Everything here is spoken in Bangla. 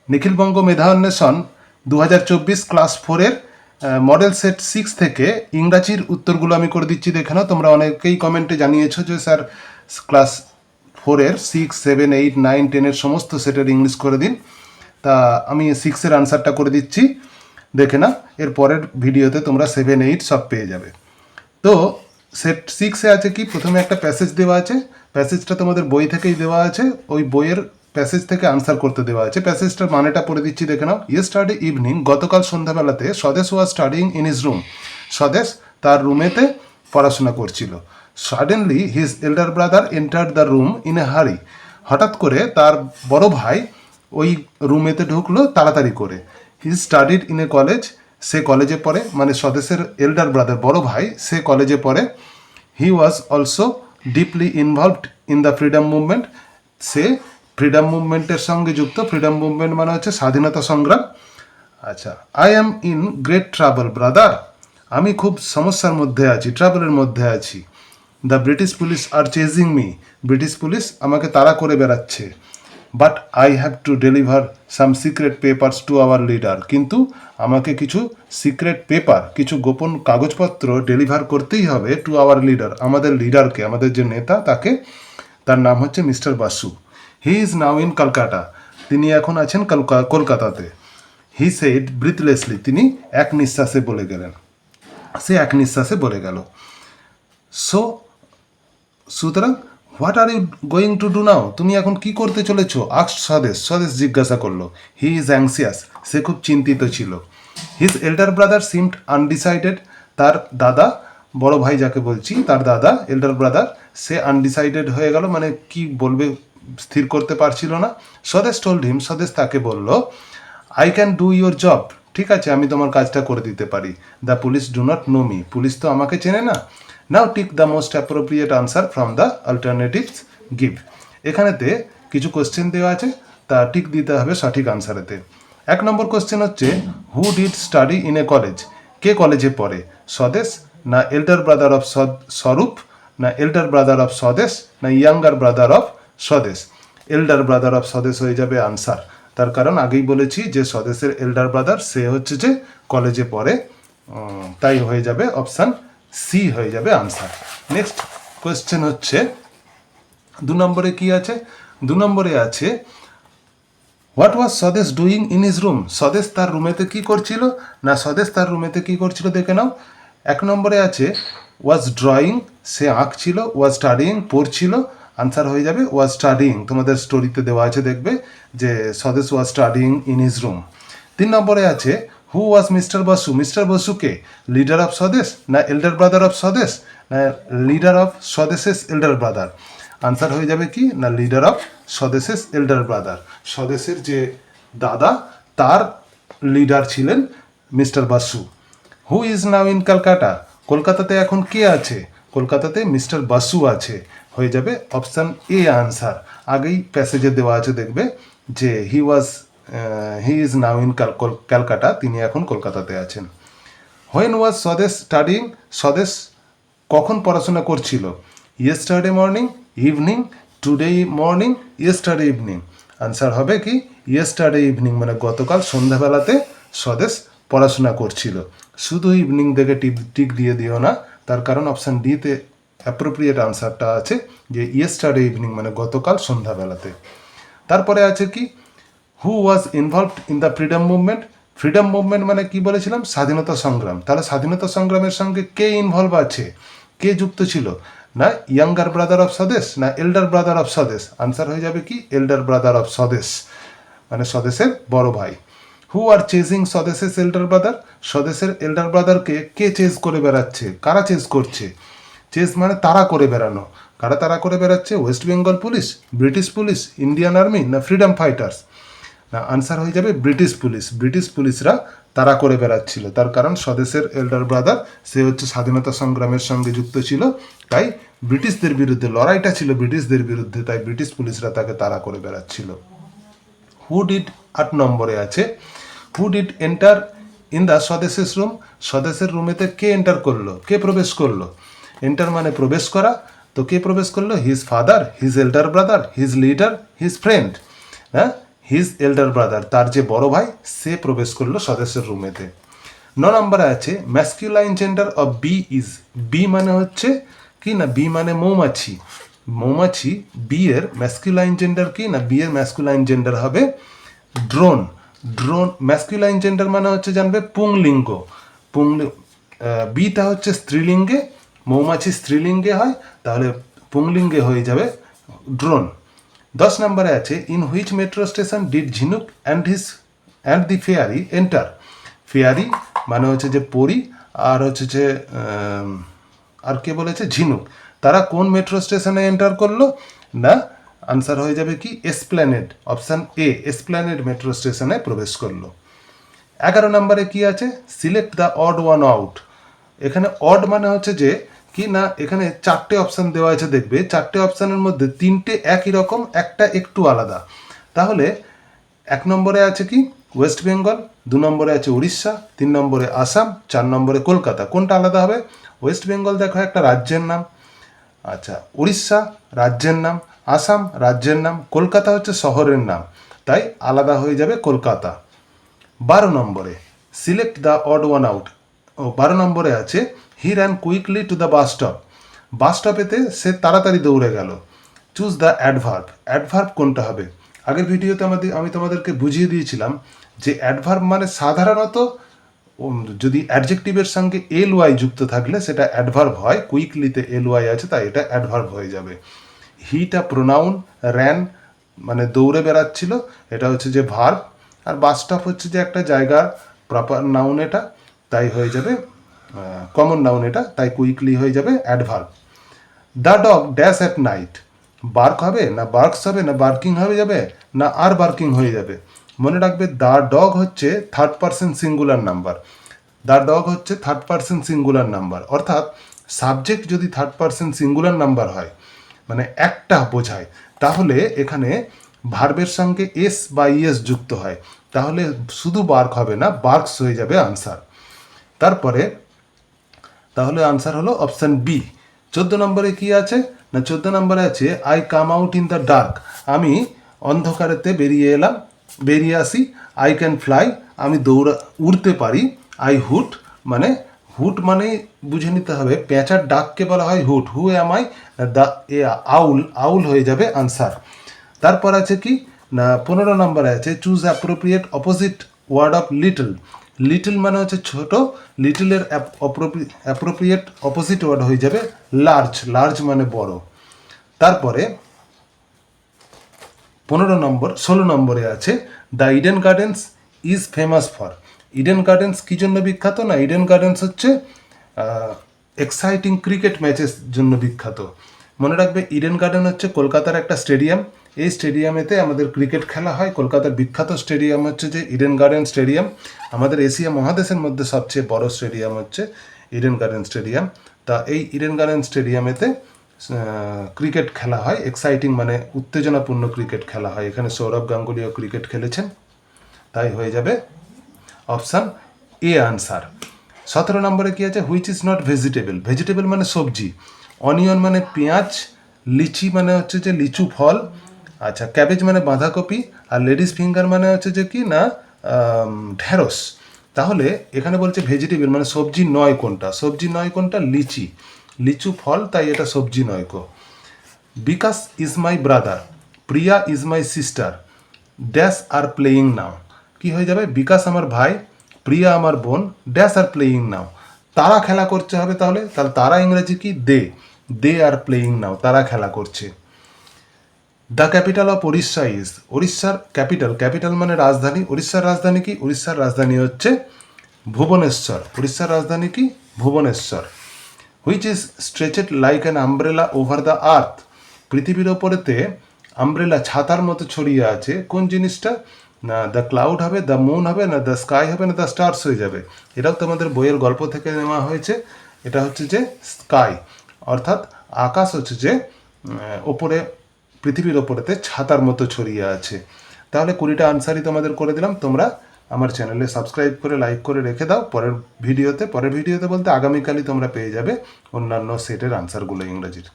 নিখিলবঙ্গ মেধা অন্বেষণ 2024 ক্লাস 4-এর মডেল সেট 6 থেকে ইংরাজির উত্তরগুলো আমি করে দিচ্ছি। দেখে নাও, তোমরা অনেকেই কমেন্টে জানিয়েছো যে স্যার ক্লাস 4-এর 6, 7, 8, 9, 10-এর সমস্ত সেটের ইংলিশ করে দিন। তা আমি 6-এর আনসারটা করে দিচ্ছি, দেখে না। এর পরের ভিডিওতে তোমরা 7, 8 সব পেয়ে যাবে। তো সেট 6-এ আছে কি, প্রথমে একটা প্যাসেজ দেওয়া আছে। প্যাসেজটা তোমাদের বই থেকেই দেওয়া আছে, ওই বইয়ের প্যাসেজ থেকে আনসার করতে দেওয়া আছে। প্যাসেজটার মানেটা পড়ে দিচ্ছি, দেখে নাও। ইয়েস্টারডে ইভিনিং, গতকাল সন্ধ্যাবেলাতে, স্বদেশ was studying in his room. স্বদেশ তার রুমেতে পড়াশোনা করছিল। Suddenly his elder brother entered the room in a হারি। হঠাৎ করে তার বড় ভাই ওই রুমেতে ঢুকলো তাড়াতাড়ি করে। He studied in a college, সে কলেজে পড়ে, মানে স্বদেশের এল্ডার ব্রাদার বড় ভাই সে কলেজে পড়ে। He was also deeply involved in the freedom movement, সে ফ্রিডম মুভমেন্টের সঙ্গে যুক্ত। ফ্রিডম মুভমেন্ট মানে হচ্ছে স্বাধীনতা সংগ্রাম। আচ্ছা, I am in great trouble brother, আমি খুব সমস্যার মধ্যে আছি, ট্রাবলের মধ্যে আছি। The British police are chasing me, British police আমাকে তাড়া করে বেড়াচ্ছে। But I have to deliver some secret papers to our leader, কিন্তু আমাকে কিছু সিক্রেট পেপার, কিছু গোপন কাগজপত্র ডেলিভার করতেই হবে টু আওয়ার লিডার, আমাদের লিডারকে, আমাদের যে নেতা তাকে। তার নাম হচ্ছে mister Basu. He is now in Kolkata, তিনি এখন আছেন কলকাতাতে। হি সেড ব্রিথলেসলি, তিনি এক নিঃশ্বাসে বলে গেলেন, সে এক নিঃশ্বাসে বলে গেল। সো সুতরাং what are you going to do now, তুমি এখন কি করতে চলেছো? আক্সড স্বদেশ, স্বদেশ জিজ্ঞাসা করলো। হি ইজ অ্যাংসিয়াস, সে খুব চিন্তিত ছিল। His elder brother seemed undecided, তার দাদা, বড় ভাই যাকে বলছি, তার দাদা এল্ডার ব্রাদার, সে আনডিসাইডেড হয়ে গেল, মানে কি বলবে স্থির করতে পারছিল না। স্বদেশ টোল্ড হিম, স্বদেশ তাকে বলল, I can do your job, ঠিক আছে আমি তোমার কাজটা করে দিতে পারি। The police do not know me, police তো আমাকে চেনে না। Now tick the most appropriate answer from the alternatives given, এখানেতে কিছু কোশ্চেন দেওয়া আছে, তা টিক দিতে হবে সঠিক আনসারেতে। 1 নম্বর কোশ্চেন হচ্ছে, who did study in a college, কে কলেজে পড়ে? স্বদেশ না এল্ডার ব্রাদার অফ স্বরূপ, না এল্ডার ব্রাদার অফ স্বদেশ, না ইয়াঙ্গার ব্রাদার অফ স্বদেশ? এল্ডার ব্রাদার অফ স্বদেশ হয়ে যাবে আনসার। তার কারণ আগেই বলেছি যে স্বদেশের এল্ডার ব্রাদার সে হচ্ছে যে কলেজে পড়ে, তাই হয়ে যাবে অপশান সি হয়ে যাবে আনসার। নেক্সট কোয়েশ্চেন হচ্ছে 2 নম্বরে কি আছে? 2 নম্বরে আছে, হোয়াট ওয়াজ স্বদেশ ডুইং ইন হিজ রুম, স্বদেশ তার রুমেতে কি করছিল? না স্বদেশ তার রুমেতে কি করছিল দেখে নাও। 1 নম্বরে আছে was drawing, say আঁকছিল। Was studying, পড়ছিল। আনসার হয়ে যাবে ওয়াজ স্টাডিং, তোমাদের স্টোরিতে দেওয়া আছে, দেখবে যে Swadesh was studying in his room. 3 নম্বরে আছে, who was mister Basu, mister বসুকে লিডার অফ স্বদেশ, না এল্ডার ব্রাদার অফ স্বদেশ, না leader of Swadesh's elder brother? Answer হয়ে যাবে কি, না leader of Swadesh's elder brother, স্বদেশের যে দাদা তার লিডার ছিলেন mister Basu. Who is now in Kolkata, কলকাতাতে এখন কে আছে? কলকাতাতে মিস্টার বাসু আছে, হয়ে যাবে অপশান এ আনসার। আগেই প্যাসেজে দেওয়া আছে, দেখবে যে he is now in Calcutta, তিনি এখন কলকাতাতে আছেন। হোয়েন ওয়াজ স্বদেশ স্টাডিং, স্বদেশ কখন পড়াশোনা করছিল? Yesterday morning, evening, today morning, yesterday evening. Answer হবে কি ইয়েস্টারডে ইভিনিং, মানে গতকাল সন্ধ্যাবেলাতে স্বদেশ পড়াশোনা করছিল। শুধু ইভিনিং থেকে টিক দিয়ে দিও না, তার কারণ অপশান ডিতে অ্যাপ্রোপ্রিয়েট আনসারটা আছে যে ইয়েস্টারডে ইভিনিং, মানে গতকাল সন্ধ্যাবেলাতে। তারপরে আছে কি, who was involved in the freedom movement, freedom movement মানে কি বলেছিলাম? স্বাধীনতা সংগ্রাম। তাহলে স্বাধীনতা সংগ্রামের সঙ্গে কে ইনভলভ আছে, কে যুক্ত ছিল? না ইয়াঙ্গার ব্রাদার অফ স্বদেশ, না এল্ডার ব্রাদার অফ স্বদেশ? আনসার হয়ে যাবে কি এল্ডার ব্রাদার অফ স্বদেশ, মানে স্বদেশের বড় ভাই। হু আর চেজিং স্বদেশের এল্ডার ব্রাদার, স্বদেশের এল্ডার ব্রাদারকে কে চেজ করে বেড়াচ্ছে? কারা চেজ করছে? চেজ মানে তাড়া করে বেড়ানো। কারা তাড়া করে বেড়াচ্ছে? West Bengal police, British police, Indian army, না ফ্রিডম ফাইটার্স? না আনসার হয়ে যাবে ব্রিটিশ পুলিশ, ব্রিটিশ পুলিশরা তাড়া করে বেড়াচ্ছিল। তার কারণ স্বদেশের এল্ডার ব্রাদার সে হচ্ছে স্বাধীনতা সংগ্রামের সঙ্গে যুক্ত ছিল, তাই ব্রিটিশদের বিরুদ্ধে লড়াইটা ছিল ব্রিটিশদের বিরুদ্ধে, তাই ব্রিটিশ পুলিশরা তাকে তাড়া করে বেড়াচ্ছিল। হু ডিড 8 নম্বরে আছে, who did enter in the স্বদেশের রুম, স্বদেশের রুমেতে কে এন্টার করলো, কে প্রবেশ করলো? এন্টার মানে প্রবেশ করা, তো কে প্রবেশ করলো? His father, his elder brother, his leader, his friend. হ্যাঁ, হিজ এল্ডার ব্রাদার, তার যে বড় ভাই সে প্রবেশ করলো সদস্যের রুমেতে। 9 নম্বরে আছে masculine gender of B is, B মানে হচ্ছে কি না, বি মানে মৌমাছি, মৌমাছি, বি এর ম্যাসকিউলাইন জেন্ডার কি না, বি এর ম্যাসকিউলাইন জেন্ডার হবে ড্রোন। ড্রোন ম্যাসকিউলাইন জেন্ডার মানে হচ্ছে জানবে পুংলিঙ্গ, বিটা হচ্ছে স্ত্রীলিঙ্গে, মৌমাছি স্ত্রীলিঙ্গে হয়, তাহলে পুংলিঙ্গে হয়ে যাবে ড্রোন। 10 নম্বরে আছে in which metro station did Jhinuk and the fairy enter, fairy মানে হচ্ছে যে পরি, আর হচ্ছে যে আর কে বলেছে ঝিনুক, তারা কোন মেট্রো স্টেশনে এন্টার করলো না, আনসার হয়ে যাবে কি Esplanade, option A Esplanade metro স্টেশনে প্রবেশ করলো। 11 নম্বরে কি আছে select the odd one out, এখানে অড মানে হচ্ছে যে কি না, এখানে 4টে অপশান দেওয়া আছে, দেখবে 4টে অপশানের মধ্যে 3টে একই রকম, একটা একটু আলাদা। তাহলে 1 নম্বরে আছে কি ওয়েস্ট বেঙ্গল, 2 নম্বরে আছে উড়িষ্যা, 3 নম্বরে আসাম, 4 নম্বরে কলকাতা। কোনটা আলাদা হবে? ওয়েস্ট বেঙ্গল দেখো একটা রাজ্যের নাম, আচ্ছা উড়িষ্যা রাজ্যের নাম, আসাম রাজ্যের নাম, কলকাতা হচ্ছে শহরের নাম, তাই আলাদা হয়ে যাবে কলকাতা। 12 নম্বরে select the odd one out, 12 নম্বরে আছে he ran quickly to the bus stop, bus স্টপেতে সে তাড়াতাড়ি দৌড়ে গেল। চুজ দ্য অ্যাডভার্ব, অ্যাডভার্ব কোনটা হবে? আগের ভিডিওতে আমি তোমাদেরকে বুঝিয়ে দিয়েছিলাম যে অ্যাডভার্ব মানে সাধারণত যদি অ্যাডজেক্টিভের সঙ্গে এল ওয়াই যুক্ত থাকলে সেটা অ্যাডভার্ব হয়, কুইকলিতে এল ওয়াই আছে তাই এটা অ্যাডভার্ব হয়ে যাবে। হিটা প্রোনাউন, র্যান মানে দৌড়ে বেড়াচ্ছিল, এটা হচ্ছে যে ভার্ব, আর বাস স্টপ হচ্ছে যে একটা জায়গার প্রপার নাউন, এটা তাই হয়ে যাবে কমন নাউন, এটা তাই কুইকলি হয়ে যাবে adverb. The dog dash at night, bark হবে না বার্কস হবে না বার্কিং হয়ে যাবে না আর বার্কিং হয়ে যাবে? মনে রাখবে দ্য ডগ হচ্ছে third person singular number, the dog হচ্ছে থার্ড পারসন সিঙ্গুলার নাম্বার, অর্থাৎ সাবজেক্ট যদি থার্ড পারসন সিঙ্গুলার নাম্বার হয় মানে একটা বোঝায়, তাহলে এখানে ভার্বের সঙ্গে এস বা ইএস যুক্ত হয়, তাহলে শুধু বার্ক হবে না বার্কস হয়ে যাবে আনসার। তারপরে তাহলে আনসার হলো অপশান বি। 14 নম্বরে কি আছে না, 14 নম্বরে আছে I come out in the dark, আমি অন্ধকারেতে বেরিয়ে আসি। আই ক্যান ফ্লাই, আমি উড়তে পারি। আই হুট মানে বুঝে নিতে হবে পেঁচার ডাককে বলা হয় hoot, who am I, the owl হয়ে যাবে আনসার। তারপর আছে কি না 15 নম্বরে আছে choose appropriate opposite word of little, little মানে হচ্ছে ছোট, লিটলের অ্যাপ্রোপ্রিয়েট অপোজিট ওয়ার্ড হয়ে যাবে লার্জ, লার্জ মানে বড়। তারপরে 16 নম্বরে আছে the Eden Gardens is famous for, Eden Gardens কী জন্য বিখ্যাত না, ইডেন গার্ডেন্স হচ্ছে এক্সাইটিং ক্রিকেট ম্যাচের জন্য বিখ্যাত। মনে রাখবে ইডেন গার্ডেন হচ্ছে কলকাতার একটা স্টেডিয়াম, এই স্টেডিয়ামেতে আমাদের ক্রিকেট খেলা হয়। কলকাতার বিখ্যাত স্টেডিয়াম হচ্ছে যে ইডেন গার্ডেন স্টেডিয়াম, আমাদের এশিয়া মহাদেশের মধ্যে সবচেয়ে বড় স্টেডিয়াম হচ্ছে ইডেন গার্ডেন স্টেডিয়াম। তা এই ইডেন গার্ডেন স্টেডিয়ামেতে ক্রিকেট খেলা হয়, এক্সাইটিং মানে উত্তেজনাপূর্ণ ক্রিকেট খেলা হয়, এখানে সৌরভ গাঙ্গুলিও ক্রিকেট খেলেছেন, তাই হয়ে যাবে অপশান এ আনসার। 17 নম্বরে কি আছে which is not vegetable, vegetable মানে সবজি, অনিয়ন মানে পেঁয়াজ, লিচি মানে হচ্ছে যে লিচু ফল, আচ্ছা ক্যাবেজ মানে বাঁধাকপি, আর লেডিস ফিঙ্গার মানে হচ্ছে যে কি না ঢেঁড়স। তাহলে এখানে বলছে ভেজিটেবল মানে সবজি নয় কোনটা, সবজি নয় কোনটা লিচি, লিচু ফল, তাই এটা সবজি নয় কো। Bikash is my brother, Priya is my sister, dash are playing now, কি হয়ে যাবে বিকাশ আমার ভাই, প্রিয়া আমার বোন, ড্যাশ আর প্লেয়িং নাও, তারা খেলা করতে হবে, তাহলে তারা ইংরেজি কি দে আর প্লেয়িং নাও, তারা খেলা করছে। The capital of Orissa is, উড়িষ্যার ক্যাপিটাল মানে রাজধানী, উড়িষ্যার রাজধানী কি, উড়িষ্যার রাজধানী হচ্ছে ভুবনেশ্বর, উড়িষ্যার রাজধানী কি Bhubaneswar. Which is stretched like an umbrella over the earth, পৃথিবীর ওপরেতে আমব্রেলা ছাতার মতো ছড়িয়ে আছে, কোন জিনিসটা না দ্য ক্লাউড হবে, দ্য মুন হবে না দ্য স্কাই হবে না দ্য স্টার্স হয়ে যাবে? এটাও তো আমাদের বইয়ের গল্প থেকে নেওয়া হয়েছে, এটা হচ্ছে যে স্কাই, অর্থাৎ আকাশ হচ্ছে যে ওপরে পৃথিবীর ওপরেতে ছাতার মতো ছড়িয়ে আছে। তাহলে 20টা আনসারই তোমাদের করে দিলাম, তোমরা আমার চ্যানেলে সাবস্ক্রাইব করে লাইক করে রেখে দাও, পরের ভিডিওতে বলতে আগামীকালই তোমরা পেয়ে যাবে অন্যান্য সেটের আনসারগুলো ইংরেজির।